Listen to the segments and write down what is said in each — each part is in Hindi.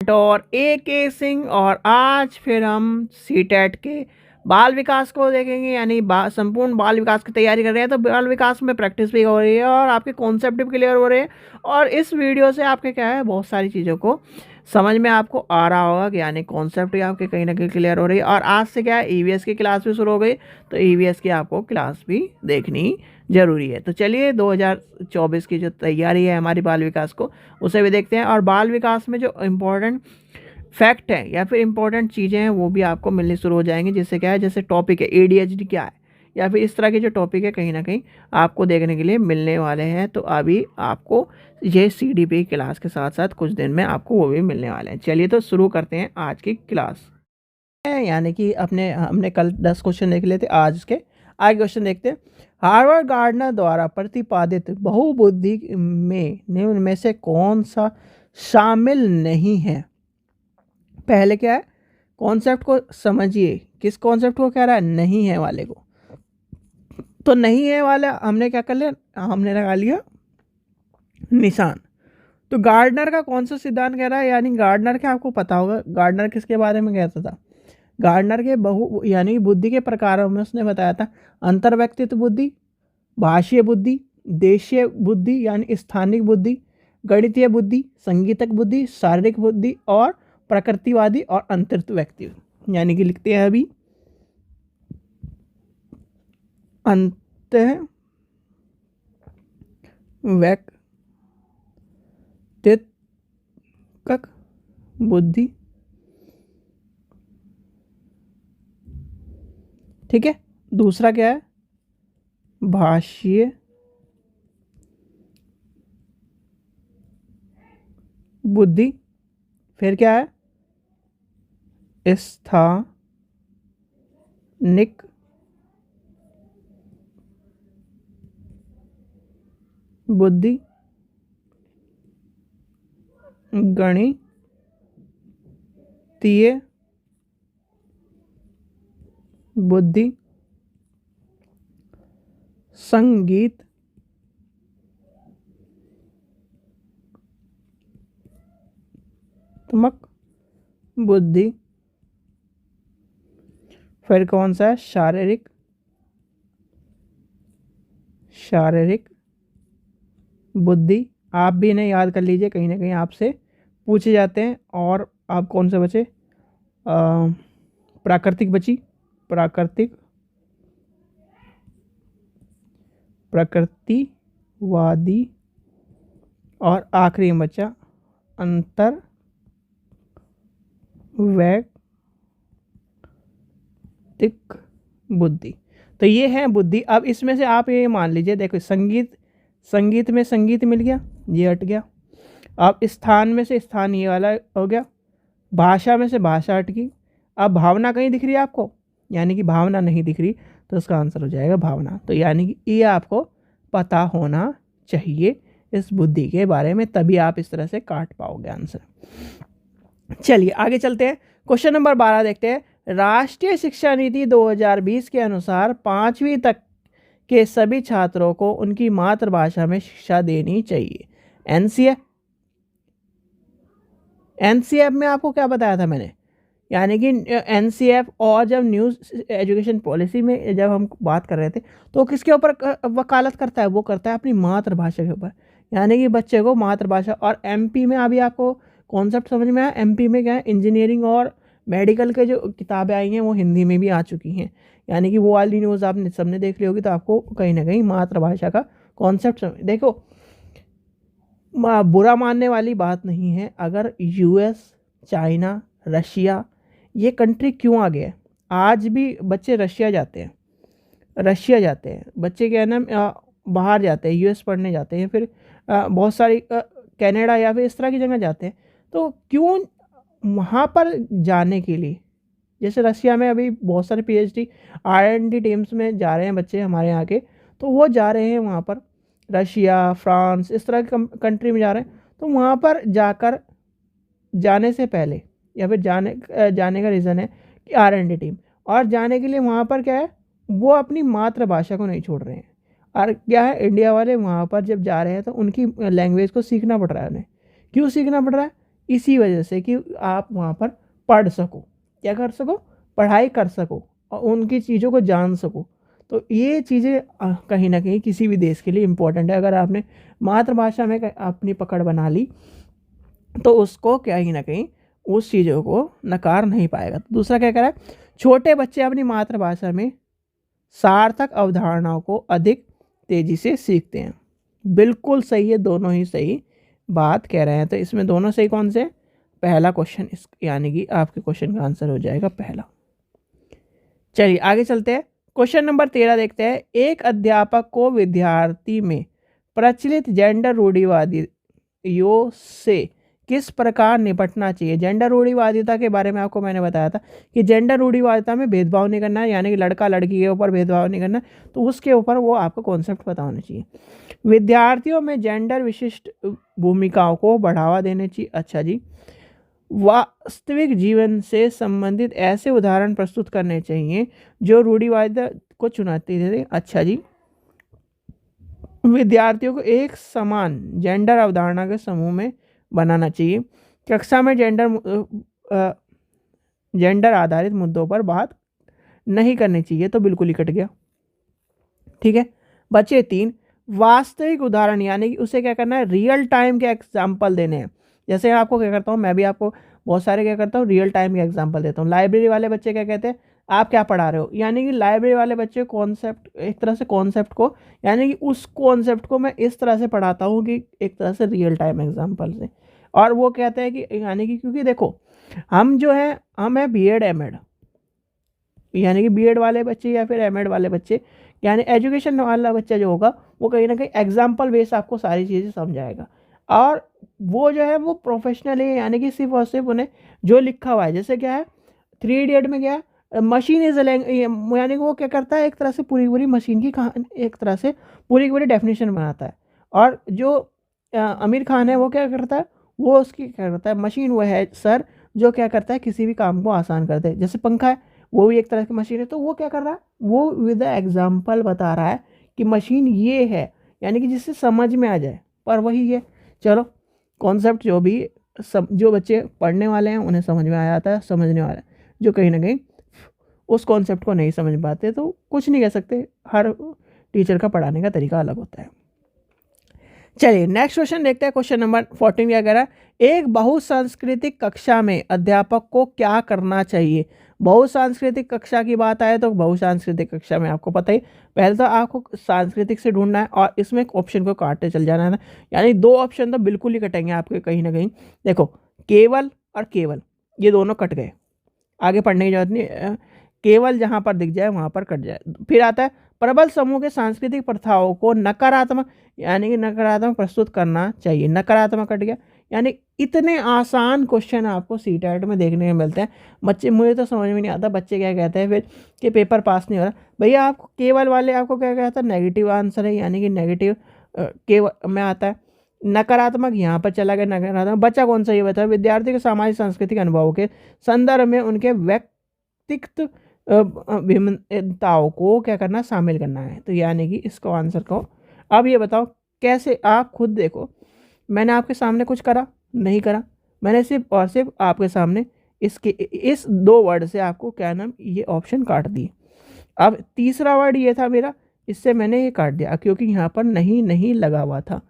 मेंटोर AK सिंह और आज फिर हम सीटेट के बाल विकास को देखेंगे, यानी संपूर्ण बाल विकास की तैयारी कर रहे हैं। तो बाल विकास में प्रैक्टिस भी हो रही है और आपके कॉन्सेप्ट भी क्लियर हो रहे हैं और इस वीडियो से आपके क्या है बहुत सारी चीज़ों को समझ में आपको आ रहा होगा कि यानी कॉन्सेप्ट भी आपके कहीं ना कहीं क्लियर हो रही है। और आज से क्या है EVS की क्लास भी शुरू हो गई, तो EVS की आपको क्लास भी देखनी ज़रूरी है। तो चलिए 2024 की जो तैयारी है हमारी बाल विकास को उसे भी देखते हैं और बाल विकास में जो इम्पोर्टेंट फैक्ट है या फिर इंपॉर्टेंट चीज़ें हैं वो भी आपको मिलनी शुरू हो जाएंगी। जिससे क्या है, जैसे टॉपिक है ADHD क्या है या फिर इस तरह के जो टॉपिक है कहीं ना कहीं आपको देखने के लिए मिलने वाले हैं। तो अभी आपको ये CDP क्लास के साथ साथ कुछ दिन में आपको वो भी मिलने वाले हैं। चलिए तो शुरू करते हैं आज की क्लास। यानी कि हमने कल 10 क्वेश्चन देख लिए थे, आज के आगे क्वेश्चन देखते हैं। हार्वर्ड गार्डनर द्वारा प्रतिपादित बहुबुद्धि में निम्न में से कौन सा शामिल नहीं है? पहले क्या है, कॉन्सेप्ट को समझिए। किस कॉन्सेप्ट को कह रहा है? नहीं है वाले को। तो नहीं है वाला हमने क्या कर लिया, हमने लगा लिया निशान। तो गार्डनर का कौन सा सिद्धांत कह रहा है, यानी गार्डनर के आपको पता होगा गार्डनर किसके बारे में कहता था। गार्डनर के यानी बुद्धि के प्रकारों में उसने बताया था अंतर्व्यक्तित्व बुद्धि, भाषीय बुद्धि, देशीय बुद्धि यानी स्थानिक बुद्धि, गणितीय बुद्धि, संगीतक बुद्धि, शारीरिक बुद्धि और प्रकृतिवादी और अंतर्त व्यक्ति। यानी कि लिखते हैं अभी अंत व्यक्तित्वक बुद्धि। ठीक है, दूसरा क्या है, भाषीय बुद्धि। फिर क्या है, स्थानिक बुद्धि, गणितीय बुद्धि, संगीतात्मक बुद्धि। फिर कौन सा है, शारीरिक बुद्धि। आप भी इन्हें याद कर लीजिए, कहीं ना कहीं आपसे पूछे जाते हैं। और आप कौन से बचे, प्राकृतिक बची, प्रकृतिवादी और आखिरी में बचा अंतर वैयक्तिक बुद्धि। तो ये है बुद्धि। अब इसमें से आप ये मान लीजिए, देखो संगीत में संगीत मिल गया, ये हट गया। अब स्थान में से स्थान ये वाला हो गया, भाषा में से भाषा हट गई। अब भावना कहीं दिख रही है आपको, यानी कि भावना नहीं दिख रही, तो इसका आंसर हो जाएगा भावना। तो यानी कि ये आपको पता होना चाहिए इस बुद्धि के बारे में, तभी आप इस तरह से काट पाओगे आंसर। चलिए आगे चलते हैं, क्वेश्चन नंबर 12 देखते हैं। राष्ट्रीय शिक्षा नीति 2020 के अनुसार 5वीं तक के सभी छात्रों को उनकी मातृभाषा में शिक्षा देनी चाहिए। एनसीएफ में आपको क्या बताया था मैंने, यानी कि एनसीएफ और जब न्यूज़ एजुकेशन पॉलिसी में जब हम बात कर रहे थे तो किसके ऊपर वकालत करता है, वो करता है अपनी मातृभाषा के ऊपर, यानी कि बच्चे को मातृभाषा। और MP में अभी आपको कॉन्सेप्ट समझ में आया, MP में क्या है, इंजीनियरिंग और मेडिकल के जो किताबें आई हैं वो हिंदी में भी आ चुकी हैं, यानी कि वो वाली न्यूज़ आपने सबने देख ली होगी। तो आपको कहीं ना कहीं मातृभाषा का कॉन्सेप्ट देखो, बुरा मानने वाली बात नहीं है। अगर US, चाइना, रशिया ये कंट्री क्यों आगे है, आज भी बच्चे रशिया जाते हैं बच्चे, क्या है ना, बाहर जाते हैं, US पढ़ने जाते हैं, फिर बहुत सारी कनाडा या फिर इस तरह की जगह जाते हैं। तो क्यों वहाँ पर जाने के लिए, जैसे रशिया में अभी बहुत सारे PhD R&D टीम्स में जा रहे हैं बच्चे हमारे यहाँ के, तो वो जा रहे हैं वहाँ पर, रशिया, फ्रांस इस तरह की कंट्री में जा रहे हैं। तो वहाँ पर जाने से पहले या फिर जाने का रीज़न है कि R&D टीम, और जाने के लिए वहाँ पर क्या है, वो अपनी मातृभाषा को नहीं छोड़ रहे हैं। और क्या है, इंडिया वाले वहाँ पर जब जा रहे हैं तो उनकी लैंग्वेज को सीखना पड़ रहा है उन्हें। क्यों सीखना पड़ रहा है, इसी वजह से कि आप वहाँ पर पढ़ सको, क्या कर सको, पढ़ाई कर सको और उनकी चीज़ों को जान सको। तो ये चीज़ें कहीं ना कहीं किसी भी देश के लिए इम्पोर्टेंट है। अगर आपने मातृभाषा में अपनी पकड़ बना ली तो उसको कहीं ना कहीं उस चीज़ों को नकार नहीं पाएगा। तो दूसरा क्या कह रहा है, छोटे बच्चे अपनी मातृभाषा में सार्थक अवधारणाओं को अधिक तेजी से सीखते हैं। बिल्कुल सही है, दोनों ही सही बात कह रहे हैं। तो इसमें दोनों सही कौन से, पहला क्वेश्चन इस यानी कि आपके क्वेश्चन का आंसर हो जाएगा पहला। चलिए आगे चलते हैं, क्वेश्चन नंबर 13 देखते हैं। एक अध्यापक को विद्यार्थी में प्रचलित जेंडर रूढ़िवादियों से किस प्रकार निपटना चाहिए। जेंडर रूढ़िवादिता के बारे में आपको मैंने बताया था कि जेंडर रूढ़िवादिता में भेदभाव नहीं करना है, यानी कि लड़का लड़की के ऊपर भेदभाव नहीं करना, तो उसके ऊपर वो आपको कॉन्सेप्ट पता होना चाहिए। विद्यार्थियों में जेंडर विशिष्ट भूमिकाओं को बढ़ावा देने चाहिए। अच्छा जी, वास्तविक जीवन से संबंधित ऐसे उदाहरण प्रस्तुत करने चाहिए जो रूढ़िवादिता को चुनौती देते। अच्छा जी, विद्यार्थियों को एक समान जेंडर अवधारणा के समूह में बनाना चाहिए। कक्षा में जेंडर आधारित मुद्दों पर बात नहीं करनी चाहिए, तो बिल्कुल ही कट गया। ठीक है, बचे 3, वास्तविक उदाहरण, यानी कि उसे क्या करना है, रियल टाइम के एग्जाम्पल देने हैं। जैसे आपको क्या करता हूँ, मैं भी आपको बहुत सारे क्या करता हूँ, रियल टाइम के एग्जाम्पल देता हूँ। लाइब्रेरी वाले बच्चे क्या कहते हैं, आप क्या पढ़ा रहे हो, यानी कि लाइब्रेरी वाले बच्चे कॉन्सेप्ट, एक तरह से कॉन्सेप्ट को, यानी कि उस कॉन्सेप्ट को मैं इस तरह से पढ़ाता हूँ कि एक तरह से रियल टाइम एग्जाम्पल से। और वो कहते हैं कि यानी कि क्योंकि देखो हम जो है, हम है बीएड एमएड, यानी कि बीएड वाले बच्चे या फिर एमएड वाले बच्चे, यानी एजुकेशन वाला बच्चा जो होगा वो कहीं ना कहीं एग्जाम्पल बेस आपको सारी चीज़ें समझाएगा। और वो जो है वो प्रोफेशनल है, यानी कि सिर्फ और सिर्फ उन्हें जो लिखा हुआ है, जैसे क्या है 3 इडियट में क्या है, मशीन इज यानी कि वो क्या करता है, एक तरह से पूरी पूरी मशीन की कहानी, एक तरह से पूरी पूरी डेफिनेशन बनाता है। और जो आमिर खान है वो क्या करता है, वो उसकी क्या करता है, मशीन वो है सर जो क्या करता है, किसी भी काम को आसान कर दे। जैसे पंखा है, वो भी एक तरह की मशीन है, तो वो क्या कर रहा है, वो विद एग्जाम्पल बता रहा है कि मशीन ये है, यानी कि जिससे समझ में आ जाए। पर वही है, चलो कॉन्सेप्ट जो भी जो बच्चे पढ़ने वाले हैं उन्हें समझ में आ जाता है, समझने वाला है। जो कहीं ना कहीं उस कॉन्सेप्ट को नहीं समझ पाते तो कुछ नहीं कह सकते, हर टीचर का पढ़ाने का तरीका अलग होता है। चलिए नेक्स्ट क्वेश्चन देखते हैं, क्वेश्चन नंबर 14 क्या कह रहा है, एक बहुसांस्कृतिक कक्षा में अध्यापक को क्या करना चाहिए। बहुसांस्कृतिक कक्षा की बात आए तो बहुसांस्कृतिक कक्षा में आपको पता ही, पहले तो आपको सांस्कृतिक से ढूंढना है और इसमें एक ऑप्शन को काटते चल जाना है, यानी 2 ऑप्शन तो बिल्कुल ही कटेंगे आपके कहीं ना कहीं। देखो केवल और केवल, ये दोनों कट गए, आगे पढ़ने की जरूरत नहीं, केवल जहाँ पर दिख जाए वहाँ पर कट जाए। फिर आता है प्रबल समूह के सांस्कृतिक प्रथाओं को नकारात्मक, यानी कि नकारात्मक प्रस्तुत करना चाहिए। नकारात्मक कट गया, यानी इतने आसान क्वेश्चन आपको सीटेट में देखने में मिलते हैं। बच्चे, मुझे तो समझ में नहीं आता बच्चे क्या कहते हैं फिर कि पेपर पास नहीं हो रहा। भैया आपको केवल वाले आपको क्या कहता है, नेगेटिव आंसर है, यानी कि नेगेटिव केवल में आता है। नकारात्मक यहाँ पर चला गया, नकारात्मक बचा कौन सा, ये बताया, विद्यार्थी के सामाजिक सांस्कृतिक अनुभवों के संदर्भ में उनके व्यक्तित्व भिन्नताओं को क्या करना, शामिल करना है। तो यानी कि इसको आंसर को, अब ये बताओ कैसे, आप खुद देखो, मैंने आपके सामने कुछ करा नहीं करा, मैंने सिर्फ और सिर्फ आपके सामने इसके इस 2 वर्ड से आपको क्या नाम, ये ऑप्शन काट दिए। अब तीसरा वर्ड ये था मेरा, इससे मैंने ये काट दिया क्योंकि यहाँ पर नहीं नहीं लगा हुआ था।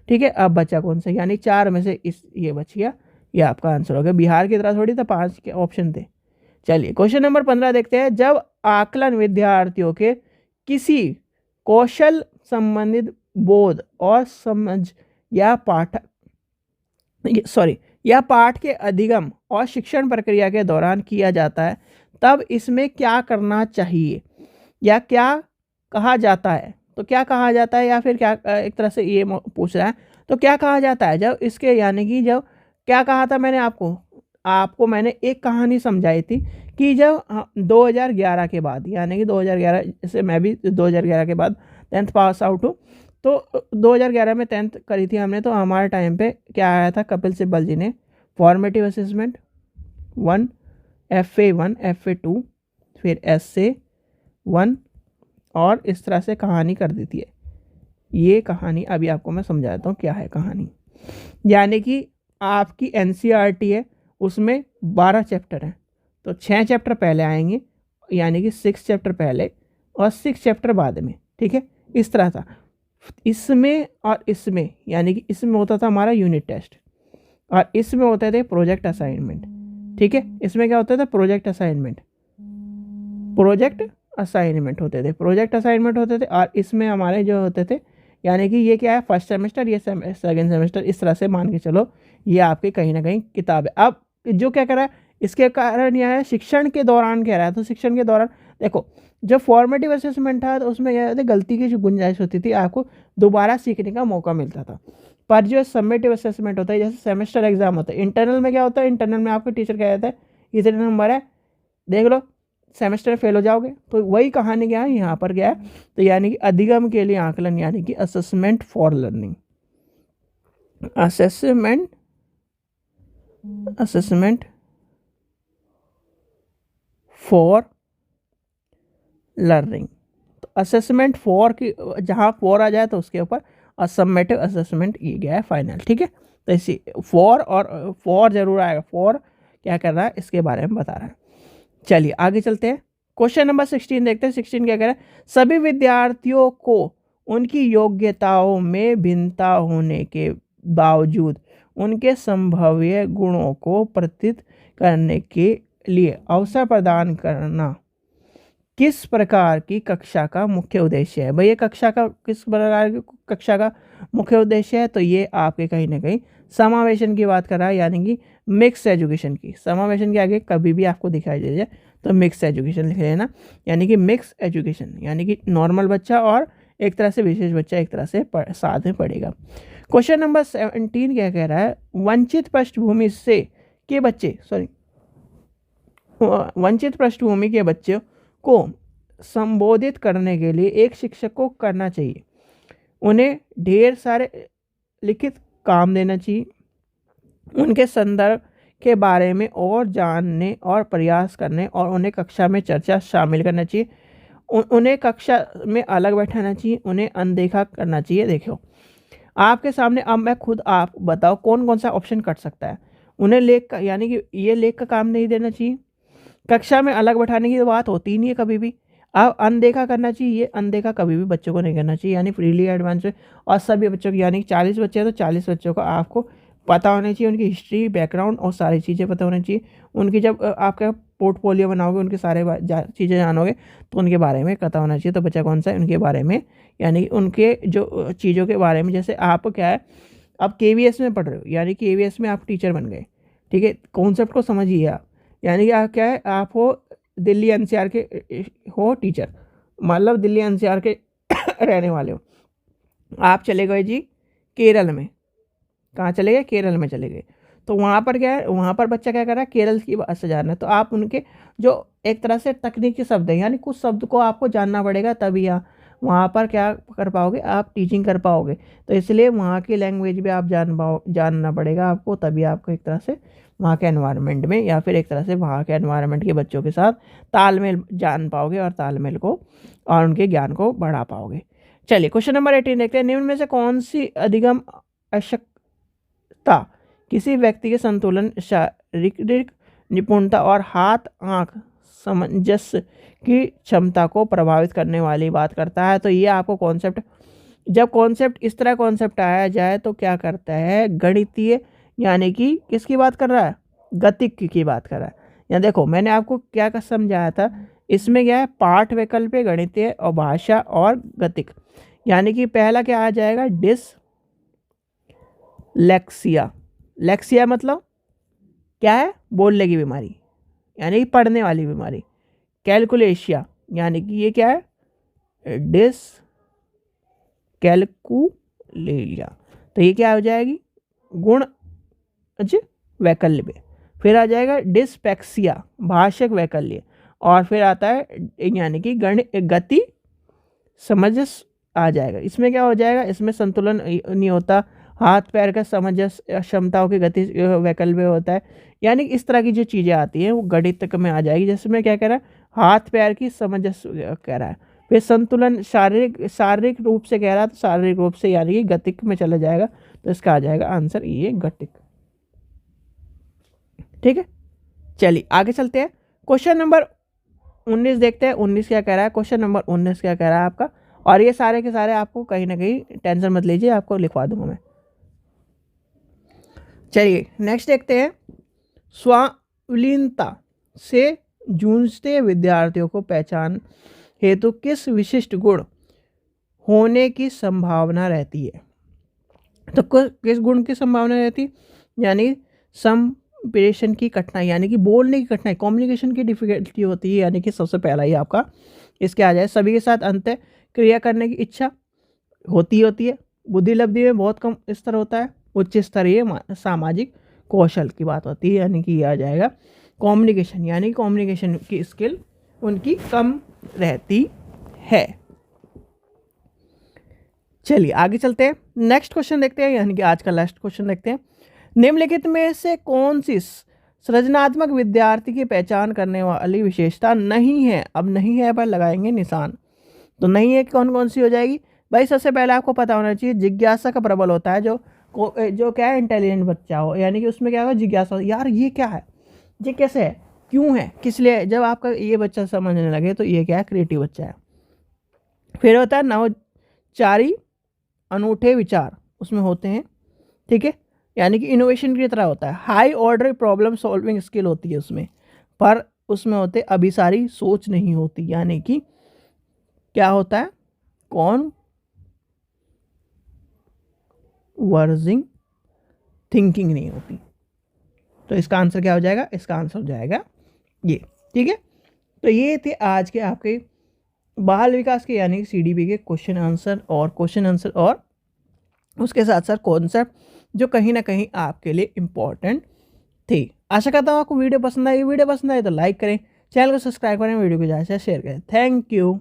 ठीक है, अब बचा कौन सा, यानी 4 में से इस ये बच गया, ये आपका आंसर हो गया। बिहार की तरह थोड़ी था 5 के ऑप्शन थे। चलिए क्वेश्चन नंबर 15 देखते हैं, जब आकलन विद्यार्थियों के किसी कौशल संबंधित बोध और समझ या पाठ के अधिगम और शिक्षण प्रक्रिया के दौरान किया जाता है, तब इसमें क्या करना चाहिए या क्या कहा जाता है। तो क्या कहा जाता है, या फिर क्या, एक तरह से ये पूछ रहा है, तो क्या कहा जाता है जब इसके, यानी कि जब क्या कहा था मैंने आपको मैंने एक कहानी समझाई थी कि जब 2011 के बाद, यानी कि 2011, जैसे मैं भी 2011 के बाद 10th पास आउट हूँ, तो 2011 में 10th करी थी हमने, तो हमारे टाइम पे क्या आया था, कपिल सिब्बल जी ने फॉर्मेटिव असेसमेंट 1, FA1, FA2, फिर SA1 और इस तरह से कहानी कर देती है। ये कहानी अभी आपको मैं समझाता हूँ क्या है कहानी। यानी कि आपकी एनसीईआरटी है उसमें 12 चैप्टर हैं, तो 6 चैप्टर पहले आएंगे, यानी कि 6 चैप्टर पहले और 6 चैप्टर बाद में, ठीक है, इस तरह था। इसमें और इसमें, यानी कि इसमें होता था हमारा यूनिट टेस्ट और इसमें होते थे प्रोजेक्ट असाइनमेंट, ठीक है। इसमें क्या होता था, प्रोजेक्ट असाइनमेंट होते थे और इसमें हमारे जो होते थे, यानी कि ये क्या है, फर्स्ट सेमेस्टर, ये सेकेंड सेमेस्टर, इस तरह से मान के चलो ये आपकी कहीं ना कहीं किताब है। अब जो क्या कर रहा है, इसके कारण यह है शिक्षण के दौरान कह रहा है, तो शिक्षण के दौरान देखो, जब फॉर्मेटिव असेसमेंट था तो उसमें क्या होता, गलती की जो गुंजाइश होती थी, आपको दोबारा सीखने का मौका मिलता था। पर जो समेटिव असेसमेंट होता है, जैसे सेमेस्टर एग्जाम होता है, इंटरनल में क्या होता है, इंटरनल में आपको टीचर कह देता है इतने नंबर है, देख लो, सेमेस्टर में फेल हो जाओगे। तो वही कहानी क्या है यहाँ पर, क्या है, तो यानी कि अधिगम के लिए आकलन, यानी कि assessment for learning, assessment for learning. तो असेसमेंट फॉर की जहाँ फॉर आ जाए तो उसके ऊपर असमेटिव असेसमेंट ये गया है फाइनल, ठीक है। तो इसी फॉर और फॉर जरूर आएगा, फॉर क्या कर रहा है इसके बारे में बता रहा है। चलिए आगे चलते हैं, क्वेश्चन नंबर 16 देखते हैं। 16 क्या कह रहा है, सभी विद्यार्थियों को उनकी योग्यताओं में भिन्नता होने के बावजूद उनके संभाव्य गुणों को प्रतीत करने के लिए अवसर प्रदान करना किस प्रकार की कक्षा का मुख्य उद्देश्य है। भैया कक्षा का किस प्रकार की कक्षा का मुख्य उद्देश्य है, तो ये आपके कहीं ना कहीं समावेशन की बात कर रहा है, यानी कि मिक्स एजुकेशन की। समावेशन के आगे कभी भी आपको दिखाई दे जाए तो मिक्स एजुकेशन लिख लेना, यानी कि मिक्स एजुकेशन, यानी कि नॉर्मल बच्चा और एक तरह से विशेष बच्चा एक तरह से साथ में पढ़ेगा। क्वेश्चन नंबर 17 क्या कह रहा है, वंचित पृष्ठभूमि से के बच्चे वंचित पृष्ठभूमि के बच्चों को संबोधित करने के लिए एक शिक्षक को करना चाहिए, उन्हें ढेर सारे लिखित काम देना चाहिए, उनके संदर्भ के बारे में और जानने और प्रयास करने और उन्हें कक्षा में चर्चा शामिल करना चाहिए, उन्हें कक्षा में अलग बैठाना चाहिए, उन्हें अनदेखा करना चाहिए। देखो आपके सामने अब मैं खुद, आप बताओ कौन कौन सा ऑप्शन कट सकता है। उन्हें लेख का, यानी कि ये लेख का काम नहीं देना चाहिए, कक्षा में अलग बैठाने की बात होती ही नहीं है कभी भी। अब अनदेखा करना चाहिए, ये अनदेखा कभी भी बच्चों को नहीं करना चाहिए, यानी फ्रीली एडवांस और सभी बच्चों की, यानी 40 बच्चे हैं तो 40 बच्चों का आपको पता होना चाहिए, उनकी हिस्ट्री, बैकग्राउंड और सारी चीज़ें पता होनी चाहिए। उनकी जब आपका पोर्टफोलियो बनाओगे, उनके सारे चीज़ें जानोगे तो उनके बारे में पता होना चाहिए। तो बच्चा कौन सा है, उनके बारे में, यानी उनके जो चीज़ों के बारे में। जैसे आप क्या है, आप KVS में पढ़ रहे हो, यानी KVS में आप टीचर बन गए, ठीक है, कॉन्सेप्ट को समझिए आप, यानी कि आप क्या है, आप हो दिल्ली NCR के हो टीचर, मतलब दिल्ली NCR के रहने वाले हो, आप चले गए जी केरल में, कहाँ चले गए, केरल में चले गए। तो वहाँ पर क्या है, वहाँ पर बच्चा क्या कर रहा है, केरल की भाषा जान रहा है, तो आप उनके जो एक तरह से तकनीकी शब्द है, यानी कुछ शब्द को आपको जानना पड़ेगा, तभी आप वहाँ पर क्या कर पाओगे, आप टीचिंग कर पाओगे। तो इसलिए वहाँ की लैंग्वेज भी आप जानना पड़ेगा आपको, तभी आपको एक तरह से वहाँ के एनवायरनमेंट में, या फिर एक तरह से वहाँ के एनवायरनमेंट के बच्चों के साथ तालमेल जान पाओगे और तालमेल को और उनके ज्ञान को बढ़ा पाओगे। चलिए क्वेश्चन नंबर 18 देखते हैं, निम्न में से कौन सी अधिगम आवश्यकता किसी व्यक्ति के संतुलन, शारीरिक निपुणता और हाथ आंख सामंजस्य की क्षमता को प्रभावित करने वाली बात करता है। तो ये आपको कॉन्सेप्ट, जब कॉन्सेप्ट इस तरह कॉन्सेप्ट आया जाए तो क्या करता है, गणितीय, यानी कि किसकी बात कर रहा है, गतिक की बात कर रहा है। यहाँ देखो मैंने आपको क्या समझाया था, इसमें क्या है, पाठ वैकल्पिक, गणितीय और भाषा और गतिक, यानी कि पहला क्या आ जाएगा, डिसलेक्सिया। लेक्सिया मतलब क्या है, बोलने की बीमारी, यानी कि पढ़ने वाली बीमारी। कैलकुलेशिया, यानी कि ये क्या है, डिसकैलकुलिया, तो ये क्या हो जाएगी, गुण वैकल्य। फिर आ जाएगा डिस्पेक्सिया, भाषक वैकल्य, और फिर आता है यानी कि गति समझ आ जाएगा। इसमें क्या हो जाएगा, इसमें संतुलन नहीं होता, हाथ पैर का समझ क्षमताओं की गति वैकल्य होता है, यानी इस तरह की जो चीज़ें आती हैं वो गणित में आ जाएगी। जिसमें क्या कह रहा है, हाथ पैर की समझ कह रहा है। फिर संतुलन शारीरिक रूप से कह रहा है, तो शारीरिक रूप से यानी कि गतिक में चला जाएगा, तो इसका आ जाएगा आंसर ये गतिक। ठीक है, चलिए आगे चलते हैं। क्वेश्चन नंबर 19 देखते हैं। 19 क्या कह रहा है, क्वेश्चन नंबर 19 क्या कह रहा है आपका, और ये सारे के सारे आपको कहीं ना कहीं टेंशन मत लीजिए, आपको लिखवा दूंगा मैं। चलिए नेक्स्ट देखते हैं। स्वावलीनता से जूझते विद्यार्थियों को पहचान हेतु किस विशिष्ट गुण होने की संभावना रहती है? तो किस गुण की संभावना रहती है? यानी संप्रेषण की कठिनाई, यानी कि बोलने की कठिनाई, कम्युनिकेशन की डिफिकल्टी होती है, यानी कि सबसे पहला ही आपका इसके आ जाए। सभी के साथ अंत क्रिया करने की इच्छा होती है। बुद्धि लब्धि में बहुत कम स्तर होता है। उच्च स्तरीय सामाजिक कौशल की बात होती है, यानी कि आ जाएगा कम्युनिकेशन, यानी कम्युनिकेशन की स्किल उनकी कम रहती है। चलिए आगे चलते हैं, नेक्स्ट क्वेश्चन देखते हैं, यानी कि आज का लास्ट क्वेश्चन देखते हैं। निम्नलिखित में से कौन सी सृजनात्मक विद्यार्थी की पहचान करने वाली विशेषता नहीं है? अब नहीं है पर लगाएंगे निशान। तो नहीं है कौन कौन सी हो जाएगी भाई? सबसे पहले आपको पता होना चाहिए जिज्ञासा का प्रबल होता है, जो क्या है, इंटेलिजेंट बच्चा हो, यानी कि उसमें क्या होगा, जिज्ञासा, यार ये क्या है, ये कैसे है, क्यों है, किस लिए, जब आपका ये बच्चा समझने लगे तो ये क्या है, क्रिएटिव बच्चा है। फिर होता है नवचारी, अनूठे विचार उसमें होते हैं, ठीक है, यानी कि इनोवेशन की तरह होता है। High order problem solving skill होती है उसमें, पर उसमें होते अभिसारी सोच नहीं होती, यानी कि क्या होता है, वर्जिंग थिंकिंग नहीं होती। तो इसका आंसर क्या हो जाएगा? इसका आंसर हो जाएगा ये, ठीक है। तो ये थे आज के आपके बाल विकास के यानी कि CDP के क्वेश्चन आंसर और उसके साथ साथ कॉन्सेप्ट जो कहीं ना कहीं आपके लिए इम्पोर्टेंट थे। आशा करता हूँ आपको वीडियो पसंद आई। वीडियो पसंद आए तो लाइक करें, चैनल को सब्सक्राइब करें, वीडियो को ज़्यादा से शेयर करें। Thank you.